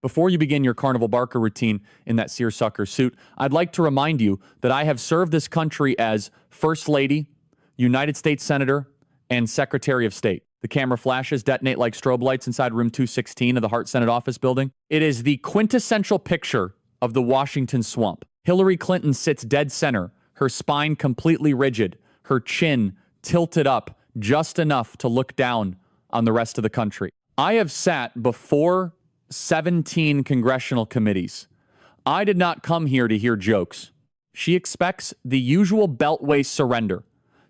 Before you begin your Carnival Barker routine in that seersucker suit, I'd like to remind you that I have served this country as First Lady, United States Senator, and Secretary of State. The camera flashes detonate like strobe lights inside room 216 of the Hart Senate office building. It is the quintessential picture of the Washington swamp. Hillary Clinton sits dead center, her spine completely rigid, her chin tilted up just enough to look down on the rest of the country. I have sat before 17 congressional committees. I did not come here to hear jokes. She expects the usual beltway surrender,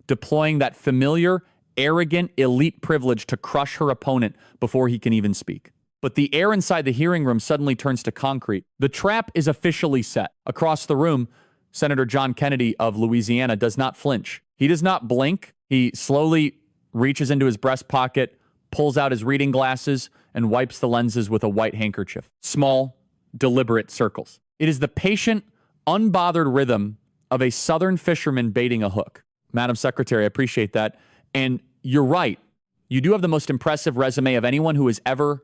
deploying that familiar, arrogant, elite privilege to crush her opponent before he can even speak. But the air inside the hearing room suddenly turns to concrete. The trap is officially set. Across the room, Senator John Kennedy of Louisiana does not flinch. He does not blink. He slowly reaches into his breast pocket, pulls out his reading glasses, and wipes the lenses with a white handkerchief. Small, deliberate circles. It is the patient, unbothered rhythm of a southern fisherman baiting a hook. Madam Secretary, I appreciate that. And you're right. You do have the most impressive resume of anyone who has ever...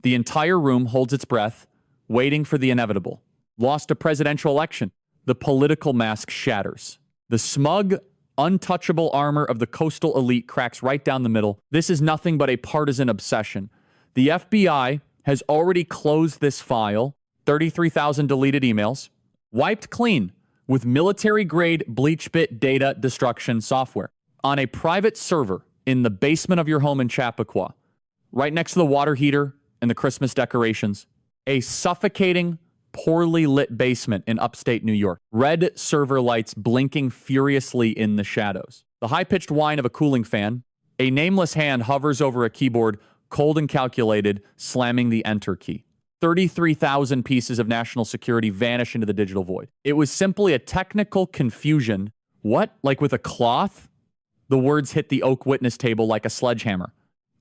The entire room holds its breath, waiting for the inevitable. Lost a presidential election. The political mask shatters. The smug, untouchable armor of the coastal elite cracks right down the middle. This is nothing but a partisan obsession. The FBI has already closed this file, 33,000 deleted emails, wiped clean with military-grade BleachBit data destruction software on a private server in the basement of your home in Chappaqua, right next to the water heater and the Christmas decorations. A suffocating, poorly lit basement in upstate New York. Red server lights blinking furiously in the shadows. The high-pitched whine of a cooling fan. A nameless hand hovers over a keyboard, cold and calculated, slamming the enter key. 33,000 pieces of national security vanish into the digital void. It was simply a technical confusion. What? Like with a cloth? The words hit the oak witness table like a sledgehammer.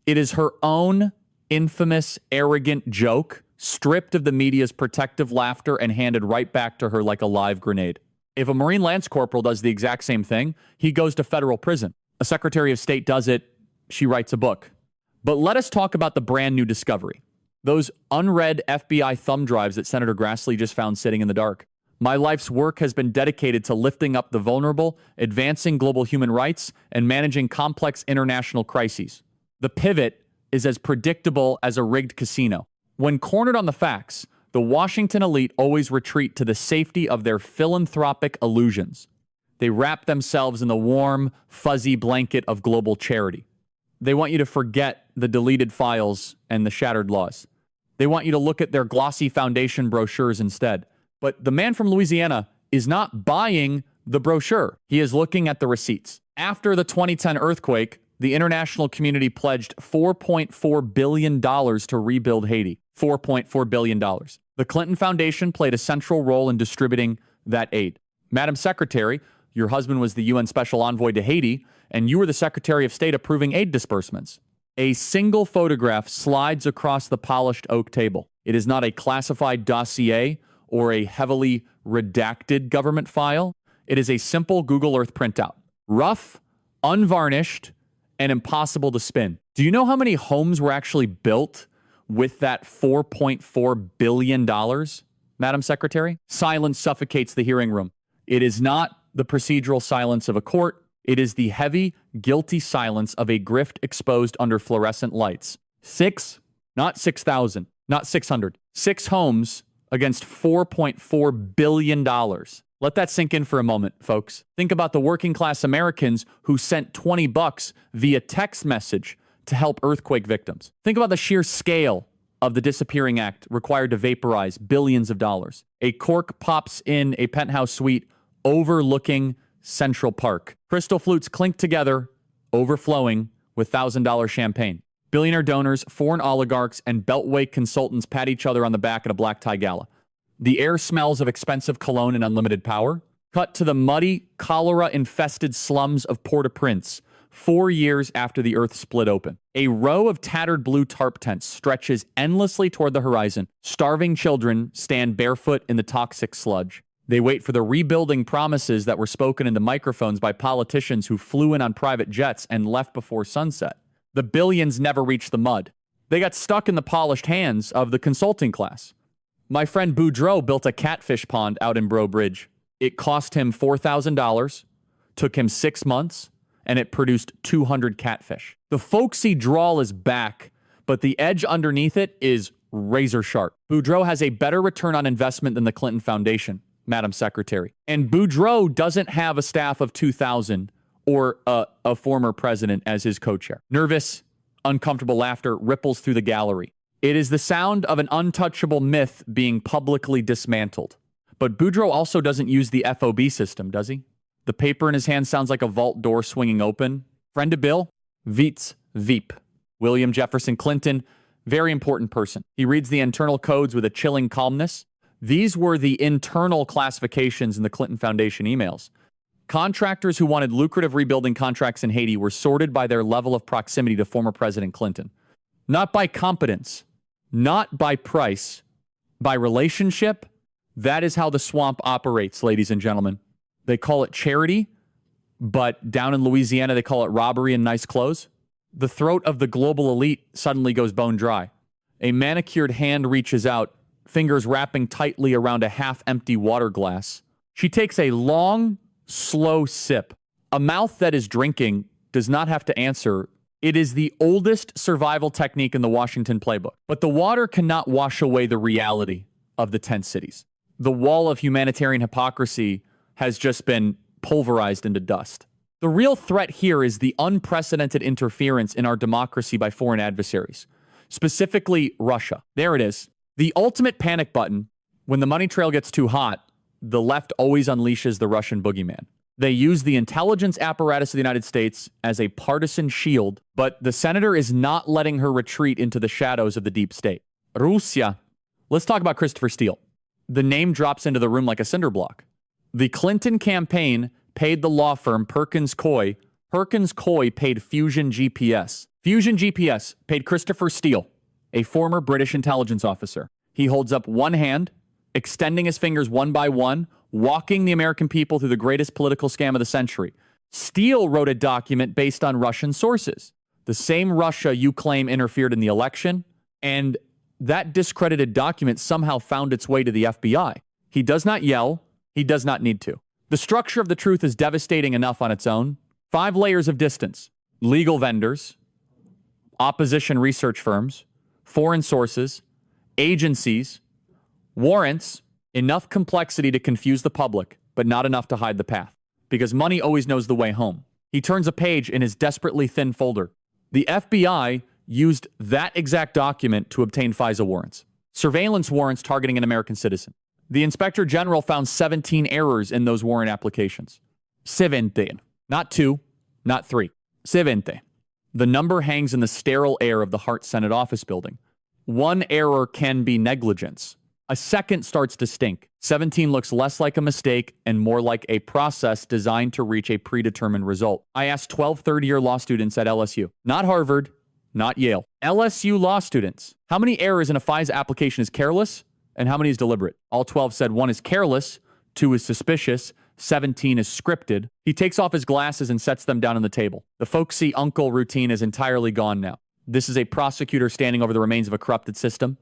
It is her own infamous, arrogant joke, stripped of the media's protective laughter and handed right back to her like a live grenade. If a Marine Lance Corporal does the exact same thing, he goes to federal prison. A Secretary of State does it, she writes a book. But let us talk about the brand new discovery. Those unread FBI thumb drives that Senator Grassley just found sitting in the dark. My life's work has been dedicated to lifting up the vulnerable, advancing global human rights, and managing complex international crises. The pivot is as predictable as a rigged casino. When cornered on the facts, the Washington elite always retreat to the safety of their philanthropic illusions. They wrap themselves in the warm, fuzzy blanket of global charity. They want you to forget the deleted files and the shattered laws. They want you to look at their glossy foundation brochures instead. But the man from Louisiana is not buying the brochure. He is looking at the receipts. After the 2010 earthquake, the international community pledged $4.4 billion to rebuild Haiti. $4.4 billion. The Clinton Foundation played a central role in distributing that aid. Madam Secretary, your husband was the UN Special Envoy to Haiti, and you were the Secretary of State approving aid disbursements. A single photograph slides across the polished oak table. It is not a classified dossier or a heavily redacted government file. It is a simple Google Earth printout. Rough, unvarnished, and impossible to spin. Do you know how many homes were actually built with that $4.4 billion, Madam Secretary? Silence suffocates the hearing room. It is not the procedural silence of a court. It is the heavy, guilty silence of a grift exposed under fluorescent lights. Not 6,000, not 600. 6 homes against $4.4 billion. Let that sink in for a moment, folks. Think about the working class Americans who sent $20 via text message to help earthquake victims. Think about the sheer scale of the disappearing act required to vaporize billions of dollars. A cork pops in a penthouse suite overlooking Central Park. Crystal flutes clink together, overflowing with $1,000 champagne. Billionaire donors, foreign oligarchs, and beltway consultants pat each other on the back at a black tie gala. The air smells of expensive cologne and unlimited power. Cut to the muddy, cholera-infested slums of Port-au-Prince, 4 years after the earth split open. A row of tattered blue tarp tents stretches endlessly toward the horizon. Starving children stand barefoot in the toxic sludge. They wait for the rebuilding promises that were spoken into microphones by politicians who flew in on private jets and left before sunset. The billions never reached the mud. They got stuck in the polished hands of the consulting class. My friend Boudreaux built a catfish pond out in Breaux Bridge. It cost him $4,000, took him 6 months, and it produced 200 catfish. The folksy drawl is back, but the edge underneath it is razor sharp. Boudreaux has a better return on investment than the Clinton Foundation, Madam Secretary. And Boudreaux doesn't have a staff of 2,000 or a former president as his co-chair. Nervous, uncomfortable laughter ripples through the gallery. It is the sound of an untouchable myth being publicly dismantled. But Boudreaux also doesn't use the FOB system, does he? The paper in his hand sounds like a vault door swinging open. Friend of Bill? Vietz Veep. William Jefferson Clinton, very important person. He reads the internal codes with a chilling calmness. These were the internal classifications in the Clinton Foundation emails. Contractors who wanted lucrative rebuilding contracts in Haiti were sorted by their level of proximity to former President Clinton. Not by competence, not by price, by relationship. That is how the swamp operates, ladies and gentlemen. They call it charity, but down in Louisiana, they call it robbery and nice clothes. The throat of the global elite suddenly goes bone dry. A manicured hand reaches out, fingers wrapping tightly around a half-empty water glass. She takes a long, slow sip. A mouth that is drinking does not have to answer. It is the oldest survival technique in the Washington playbook. But the water cannot wash away the reality of the tent cities. The wall of humanitarian hypocrisy has just been pulverized into dust. The real threat here is the unprecedented interference in our democracy by foreign adversaries, specifically Russia. There it is. The ultimate panic button. When the money trail gets too hot, the left always unleashes the Russian boogeyman. They use the intelligence apparatus of the United States as a partisan shield, but the senator is not letting her retreat into the shadows of the deep state. Russia. Let's talk about Christopher Steele. The name drops into the room like a cinder block. The Clinton campaign paid the law firm Perkins Coie. Perkins Coie paid Fusion GPS. Fusion GPS paid Christopher Steele, a former British intelligence officer. He holds up one hand, extending his fingers one by one, walking the American people through the greatest political scam of the century. Steele wrote a document based on Russian sources. The same Russia you claim interfered in the election, and that discredited document somehow found its way to the FBI. He does not yell. He does not need to. The structure of the truth is devastating enough on its own. 5 layers of distance. Legal vendors, opposition research firms, foreign sources, agencies, warrants, enough complexity to confuse the public, but not enough to hide the path. Because money always knows the way home. He turns a page in his desperately thin folder. The FBI used that exact document to obtain FISA warrants. Surveillance warrants targeting an American citizen. The Inspector General found 17 errors in those warrant applications. 17. Not 2, not 3. 17. The number hangs in the sterile air of the Hart Senate office building. One error can be negligence. A second starts to stink. 17 looks less like a mistake and more like a process designed to reach a predetermined result. I asked 12 third-year law students at LSU, not Harvard, not Yale. LSU law students, how many errors in a FISA application is careless and how many is deliberate? All 12 said 1 is careless, 2 is suspicious, 17 is scripted. He takes off his glasses and sets them down on the table. The folksy uncle routine is entirely gone now. This is a prosecutor standing over the remains of a corrupted system.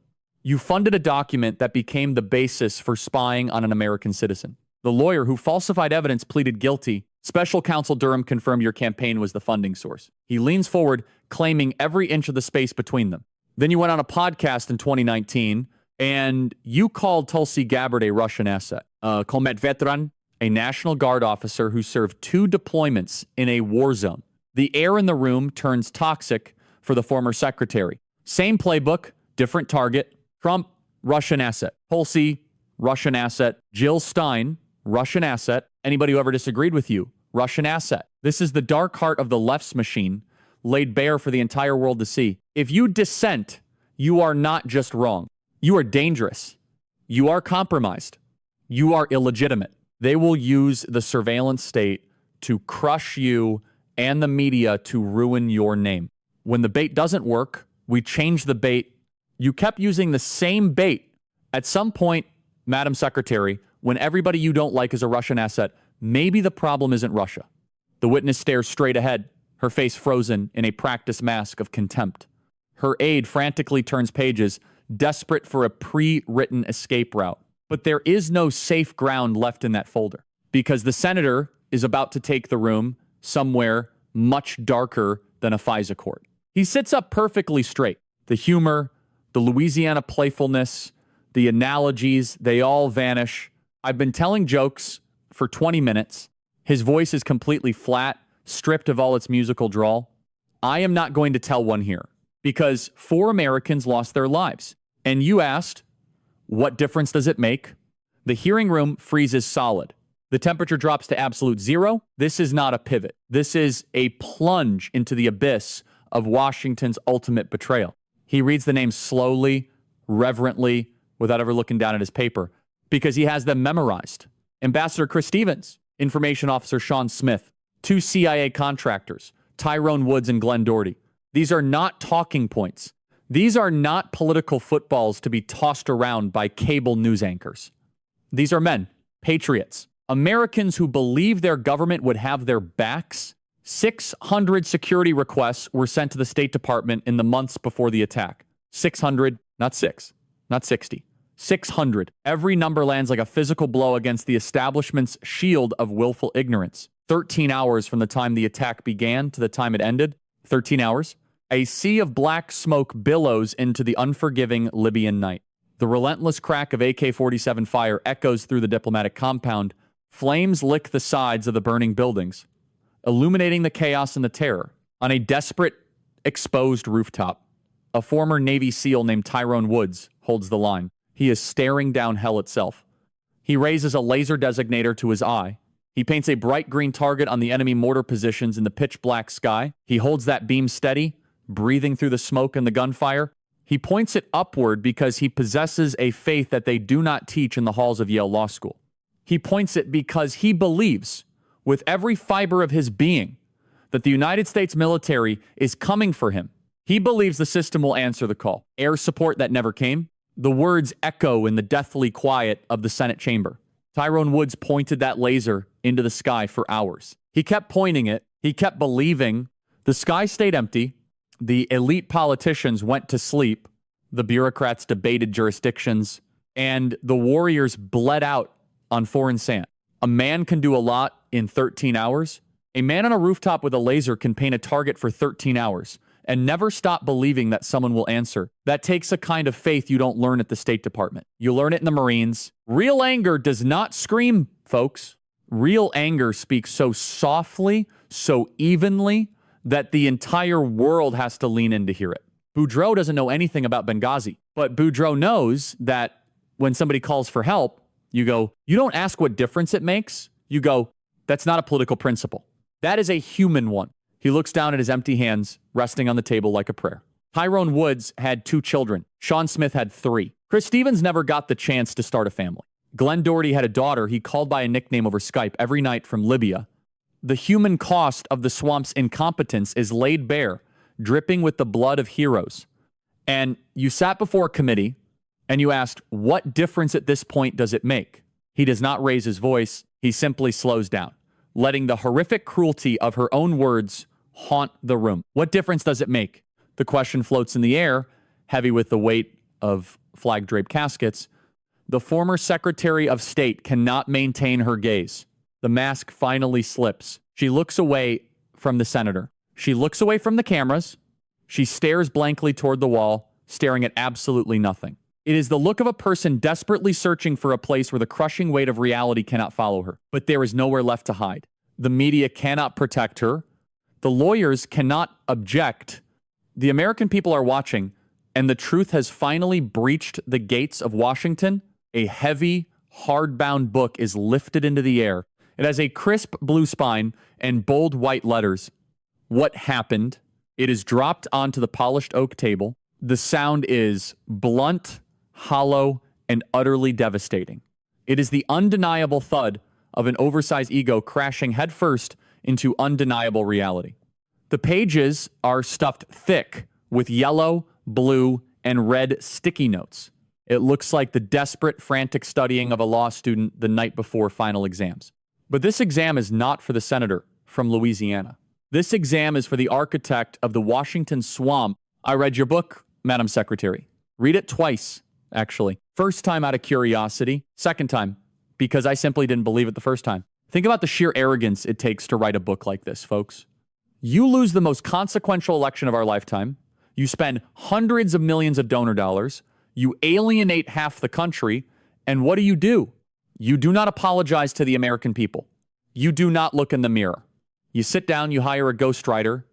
You funded a document that became the basis for spying on an American citizen. The lawyer who falsified evidence pleaded guilty. Special counsel Durham confirmed your campaign was the funding source. He leans forward, claiming every inch of the space between them. Then you went on a podcast in 2019, and you called Tulsi Gabbard a Russian asset. Combat veteran, a National Guard officer who served 2 deployments in a war zone. The air in the room turns toxic for the former secretary. Same playbook, different target. Trump, Russian asset. Tulsi, Russian asset. Jill Stein, Russian asset. Anybody who ever disagreed with you, Russian asset. This is the dark heart of the left's machine, laid bare for the entire world to see. If you dissent, you are not just wrong. You are dangerous. You are compromised. You are illegitimate. They will use the surveillance state to crush you and the media to ruin your name. When the bait doesn't work, we change the bait. You kept using the same bait. At some point, Madam Secretary, when everybody you don't like is a Russian asset, maybe the problem isn't Russia. The witness stares straight ahead, her face frozen in a practice mask of contempt. Her aide frantically turns pages, desperate for a pre-written escape route. But there is no safe ground left in that folder because the senator is about to take the room somewhere much darker than a FISA court. He sits up perfectly straight. The humor, the Louisiana playfulness, the analogies, they all vanish. I've been telling jokes for 20 minutes. His voice is completely flat, stripped of all its musical drawl. I am not going to tell one here because 4 Americans lost their lives. And you asked, what difference does it make? The hearing room freezes solid. The temperature drops to absolute zero. This is not a pivot. This is a plunge into the abyss of Washington's ultimate betrayal. He reads the names slowly, reverently, without ever looking down at his paper, because he has them memorized. Ambassador Chris Stevens, Information Officer Sean Smith, 2 CIA contractors, Tyrone Woods and Glenn Doherty. These are not talking points. These are not political footballs to be tossed around by cable news anchors. These are men, patriots, Americans who believe their government would have their backs. 600 security requests were sent to the State Department in the months before the attack. 600, not 6, not 60. 600. Every number lands like a physical blow against the establishment's shield of willful ignorance. 13 hours from the time the attack began to the time it ended. 13 hours. A sea of black smoke billows into the unforgiving Libyan night. The relentless crack of AK-47 fire echoes through the diplomatic compound. Flames lick the sides of the burning buildings, illuminating the chaos and the terror. On a desperate, exposed rooftop, a former Navy SEAL named Tyrone Woods holds the line. He is staring down hell itself. He raises a laser designator to his eye. He paints a bright green target on the enemy mortar positions in the pitch black sky. He holds that beam steady, breathing through the smoke and the gunfire. He points it upward because he possesses a faith that they do not teach in the halls of Yale Law School. He points it because he believes, with every fiber of his being, that the United States military is coming for him. He believes the system will answer the call. Air support that never came. The words echo in the deathly quiet of the Senate chamber. Tyrone Woods pointed that laser into the sky for hours. He kept pointing it. He kept believing. The sky stayed empty. The elite politicians went to sleep. The bureaucrats debated jurisdictions. And the warriors bled out on foreign sand. A man can do a lot in 13 hours. A man on a rooftop with a laser can paint a target for 13 hours and never stop believing that someone will answer. That takes a kind of faith you don't learn at the State Department. You learn it in the Marines. Real anger does not scream, folks. Real anger speaks so softly, so evenly, that the entire world has to lean in to hear it. Boudreaux doesn't know anything about Benghazi, but Boudreaux knows that when somebody calls for help, you go, you don't ask what difference it makes. You go, that's not a political principle. That is a human one. He looks down at his empty hands, resting on the table like a prayer. Tyrone Woods had 2 children. Sean Smith had 3. Chris Stevens never got the chance to start a family. Glenn Doherty had a daughter he called by a nickname over Skype every night from Libya. The human cost of the swamp's incompetence is laid bare, dripping with the blood of heroes. And you sat before a committee and you asked, what difference at this point does it make? He does not raise his voice. He simply slows down, letting the horrific cruelty of her own words haunt the room. What difference does it make? The question floats in the air, heavy with the weight of flag-draped caskets. The former Secretary of State cannot maintain her gaze. The mask finally slips. She looks away from the senator. She looks away from the cameras. She stares blankly toward the wall, staring at absolutely nothing. It is the look of a person desperately searching for a place where the crushing weight of reality cannot follow her. But there is nowhere left to hide. The media cannot protect her. The lawyers cannot object. The American people are watching, and the truth has finally breached the gates of Washington. A heavy, hardbound book is lifted into the air. It has a crisp blue spine and bold white letters. What happened? It is dropped onto the polished oak table. The sound is blunt, hollow, and utterly devastating. It is the undeniable thud of an oversized ego crashing headfirst into undeniable reality. The pages are stuffed thick with yellow, blue, and red sticky notes. It looks like the desperate, frantic studying of a law student the night before final exams. But this exam is not for the senator from Louisiana. This exam is for the architect of the Washington swamp. I read your book, Madam Secretary. Read it twice, actually. First time out of curiosity. Second time, because I simply didn't believe it the first time. Think about the sheer arrogance it takes to write a book like this, folks. You lose the most consequential election of our lifetime. You spend hundreds of millions of donor dollars. You alienate half the country. And what do? You do not apologize to the American people. You do not look in the mirror. You sit down, you hire a ghostwriter,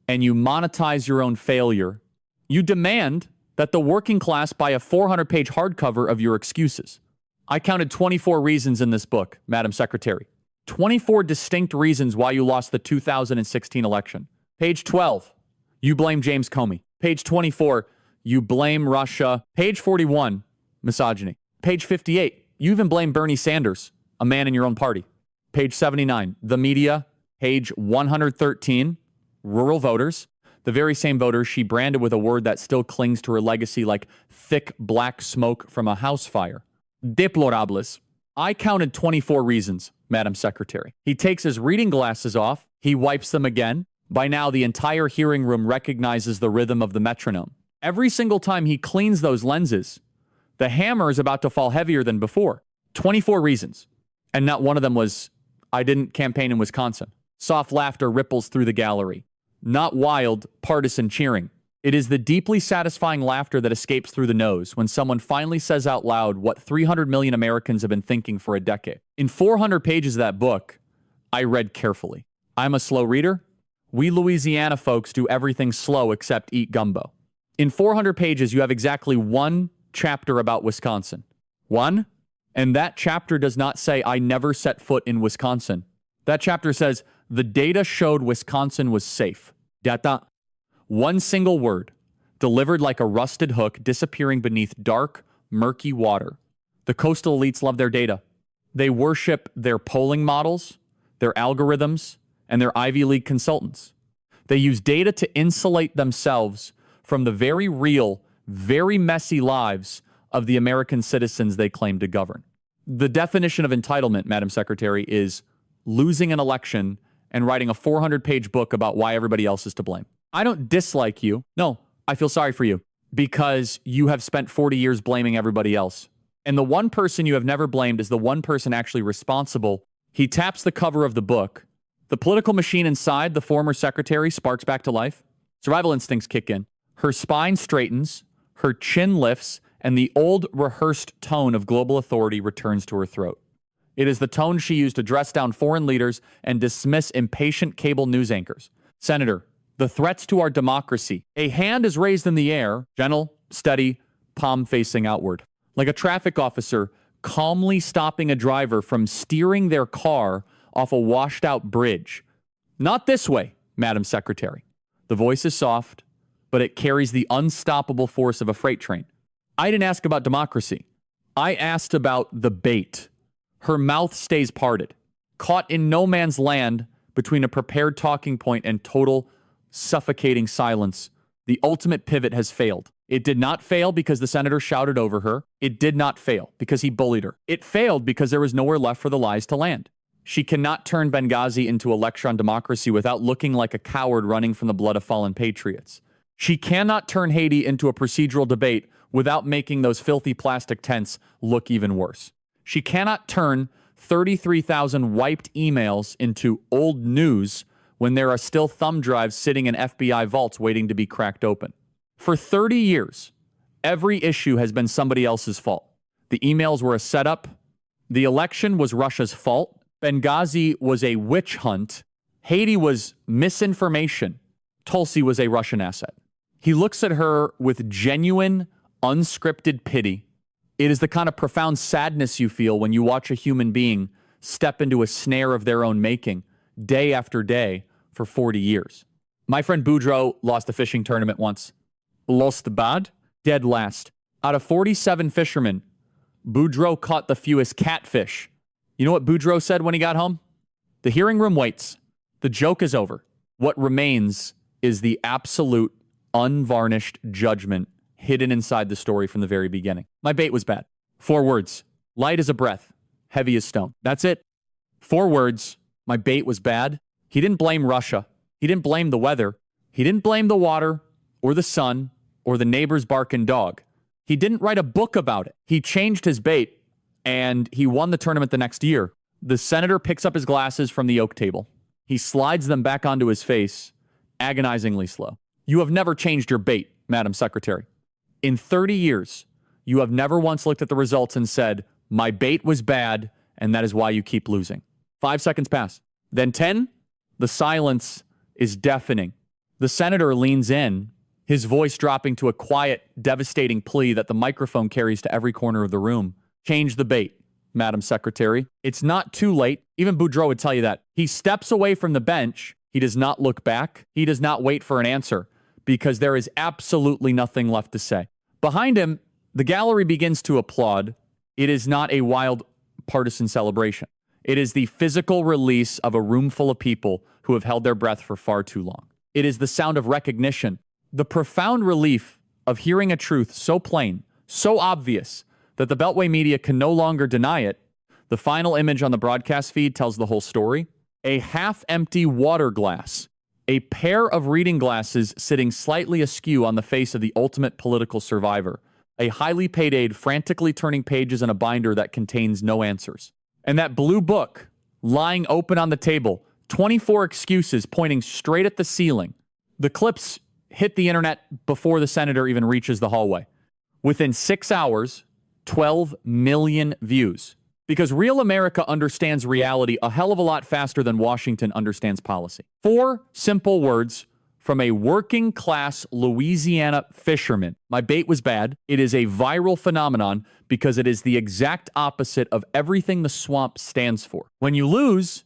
and you monetize your own failure. You demand that the working class buy a 400-page hardcover of your excuses. I counted 24 reasons in this book, Madam Secretary. 24 distinct reasons why you lost the 2016 election. Page 12, you blame James Comey. Page 24, you blame Russia. Page 41, misogyny. Page 58, you even blame Bernie Sanders, a man in your own party. Page 79, the media. Page 113, rural voters. The very same voters she branded with a word that still clings to her legacy like thick black smoke from a house fire. Deplorables. I counted 24 reasons, Madam Secretary. He takes his reading glasses off. He wipes them again. By now, the entire hearing room recognizes the rhythm of the metronome. Every single time he cleans those lenses, the hammer is about to fall heavier than before. 24 reasons. And not one of them was, I didn't campaign in Wisconsin. Soft laughter ripples through the gallery. Not wild, partisan cheering. It is the deeply satisfying laughter that escapes through the nose when someone finally says out loud what 300 million Americans have been thinking for a decade. In 400 pages of that book, I read carefully. I'm a slow reader. We Louisiana folks do everything slow except eat gumbo. In 400 pages, you have exactly one chapter about Wisconsin. One, and that chapter does not say, I never set foot in Wisconsin. That chapter says, the data showed Wisconsin was safe. Data. One single word, delivered like a rusted hook, disappearing beneath dark, murky water. The coastal elites love their data. They worship their polling models, their algorithms, and their Ivy League consultants. They use data to insulate themselves from the very real, very messy lives of the American citizens they claim to govern. The definition of entitlement, Madam Secretary, is losing an election and writing a 400-page book about why everybody else is to blame. I don't dislike you. No, I feel sorry for you because you have spent 40 years blaming everybody else. And the one person you have never blamed is the one person actually responsible. He taps the cover of the book. The political machine inside the former secretary sparks back to life. Survival instincts kick in. Her spine straightens, her chin lifts, and the old rehearsed tone of global authority returns to her throat. It is the tone she used to dress down foreign leaders and dismiss impatient cable news anchors. Senator, the threats to our democracy. A hand is raised in the air, gentle, steady, palm facing outward. Like a traffic officer calmly stopping a driver from steering their car off a washed out bridge. Not this way, Madam Secretary. The voice is soft, but it carries the unstoppable force of a freight train. I didn't ask about democracy. I asked about the bait. Her mouth stays parted, caught in no man's land between a prepared talking point and total suffocating silence. The ultimate pivot has failed. It did not fail because the senator shouted over her. It did not fail because he bullied her. It failed because there was nowhere left for the lies to land. She cannot turn Benghazi into a lecture on democracy without looking like a coward running from the blood of fallen patriots. She cannot turn Haiti into a procedural debate without making those filthy plastic tents look even worse. She cannot turn 33,000 wiped emails into old news when there are still thumb drives sitting in FBI vaults waiting to be cracked open. For 30 years, every issue has been somebody else's fault. The emails were a setup. The election was Russia's fault. Benghazi was a witch hunt. Haiti was misinformation. Tulsi was a Russian asset. He looks at her with genuine, unscripted pity. It is the kind of profound sadness you feel when you watch a human being step into a snare of their own making, day after day, for 40 years. My friend Boudreaux lost a fishing tournament once. Lost bad, dead last. Out of 47 fishermen, Boudreaux caught the fewest catfish. You know what Boudreaux said when he got home? The hearing room waits. The joke is over. What remains is the absolute, unvarnished judgment hidden inside the story from the very beginning. My bait was bad. 4 words. Light as a breath. Heavy as stone. That's it. 4 words. My bait was bad. He didn't blame Russia. He didn't blame the weather. He didn't blame the water or the sun or the neighbor's barking dog. He didn't write a book about it. He changed his bait, and he won the tournament the next year. The senator picks up his glasses from the oak table. He slides them back onto his face, agonizingly slow. You have never changed your bait, Madam Secretary. In 30 years, you have never once looked at the results and said, my bait was bad, and that is why you keep losing. 5 seconds pass. Then 10, the silence is deafening. The senator leans in, his voice dropping to a quiet, devastating plea that the microphone carries to every corner of the room. Change the bait, Madam Secretary. It's not too late. Even Boudreaux would tell you that. He steps away from the bench. He does not look back. He does not wait for an answer because there is absolutely nothing left to say. Behind him, the gallery begins to applaud. It is not a wild partisan celebration. It is the physical release of a room full of people who have held their breath for far too long. It is the sound of recognition, the profound relief of hearing a truth so plain, so obvious, that the Beltway media can no longer deny it. The final image on the broadcast feed tells the whole story. A half-empty water glass, a pair of reading glasses sitting slightly askew on the face of the ultimate political survivor, a highly paid aide frantically turning pages in a binder that contains no answers. And that blue book lying open on the table, 24 excuses pointing straight at the ceiling. The clips hit the internet before the senator even reaches the hallway. Within 6 hours, 12 million views. Because real America understands reality a hell of a lot faster than Washington understands policy. 4 simple words from a working-class Louisiana fisherman. My bait was bad. It is a viral phenomenon because it is the exact opposite of everything the swamp stands for. When you lose,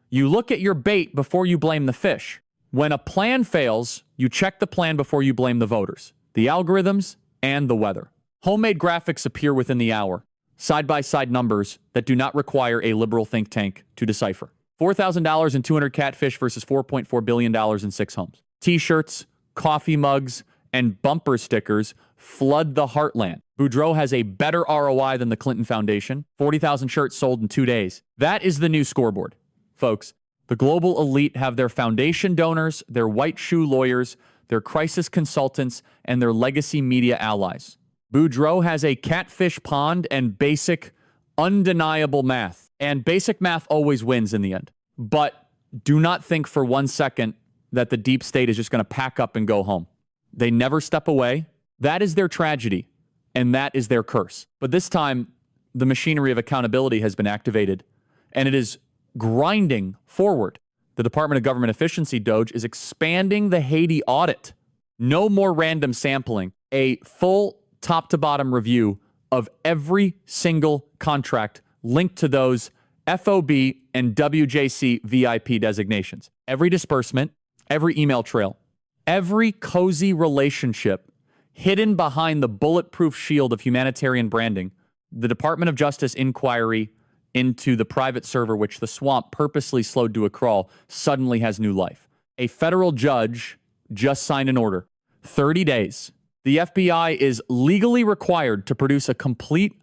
you look at your bait before you blame the fish. When a plan fails, you check the plan before you blame the voters, the algorithms, and the weather. Homemade graphics appear within the hour. Side-by-side numbers that do not require a liberal think tank to decipher. $4,000 in 200 catfish versus $4.4 billion in 6 homes. T-shirts, coffee mugs, and bumper stickers flood the heartland. Boudreaux has a better ROI than the Clinton Foundation. 40,000 shirts sold in 2 days. That is the new scoreboard, folks. The global elite have their foundation donors, their white shoe lawyers, their crisis consultants, and their legacy media allies. Boudreaux has a catfish pond and basic, undeniable math. And basic math always wins in the end. But do not think for 1 second that the deep state is just going to pack up and go home. They never step away. That is their tragedy, and that is their curse. But this time, the machinery of accountability has been activated, and it is grinding forward. The Department of Government Efficiency, DOGE, is expanding the Haiti audit. No more random sampling. A full top-to-bottom review of every single contract linked to those FOB and WJC VIP designations. Every disbursement, every email trail, every cozy relationship hidden behind the bulletproof shield of humanitarian branding. The Department of Justice inquiry into the private server, which the swamp purposely slowed to a crawl, suddenly has new life. A federal judge just signed an order. 30 days. The FBI is legally required to produce a complete,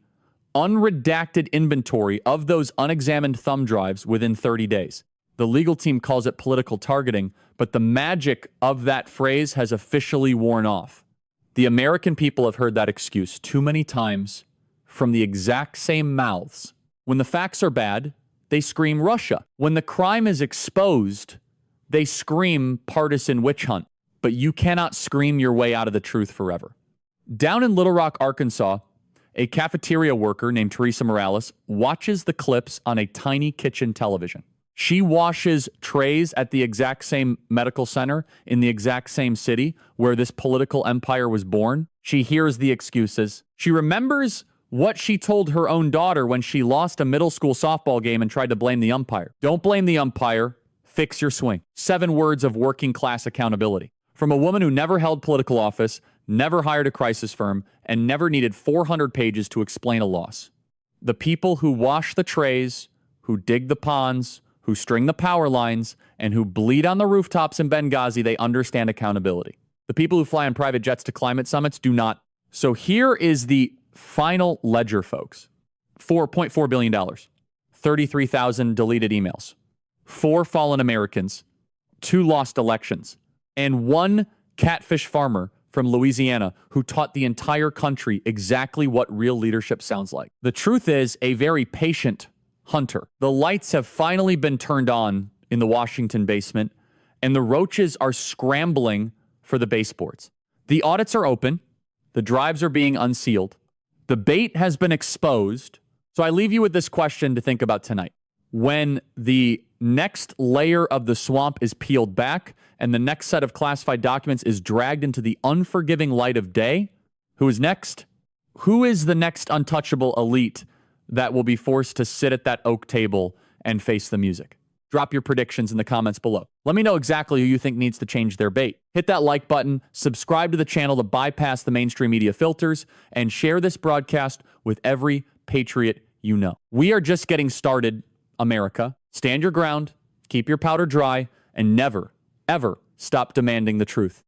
unredacted inventory of those unexamined thumb drives within 30 days. The legal team calls it political targeting, but the magic of that phrase has officially worn off. The American people have heard that excuse too many times from the exact same mouths. When the facts are bad, they scream Russia. When the crime is exposed, they scream partisan witch hunt. But you cannot scream your way out of the truth forever. Down in Little Rock, Arkansas, a cafeteria worker named Teresa Morales watches the clips on a tiny kitchen television. She washes trays at the exact same medical center in the exact same city where this political empire was born. She hears the excuses. She remembers what she told her own daughter when she lost a middle school softball game and tried to blame the umpire. Don't blame the umpire. Fix your swing. 7 words of working class accountability. From a woman who never held political office, never hired a crisis firm, and never needed 400 pages to explain a loss. The people who wash the trays, who dig the ponds, who string the power lines, and who bleed on the rooftops in Benghazi, they understand accountability. The people who fly on private jets to climate summits do not. So here is the final ledger, folks. $4.4 billion, 33,000 deleted emails, 4 fallen Americans, 2 lost elections, and 1 catfish farmer from Louisiana who taught the entire country exactly what real leadership sounds like. The truth is, a very patient hunter. The lights have finally been turned on in the Washington basement, and the roaches are scrambling for the baseboards. The audits are open. The drives are being unsealed. The bait has been exposed. So I leave you with this question to think about tonight. When the next layer of the swamp is peeled back and the next set of classified documents is dragged into the unforgiving light of day, who is next? Who is the next untouchable elite that will be forced to sit at that oak table and face the music? Drop your predictions in the comments below. Let me know exactly who you think needs to change their bait. Hit that like button, subscribe to the channel to bypass the mainstream media filters, and share this broadcast with every patriot you know. We are just getting started, America. Stand your ground, keep your powder dry, and never, ever stop demanding the truth.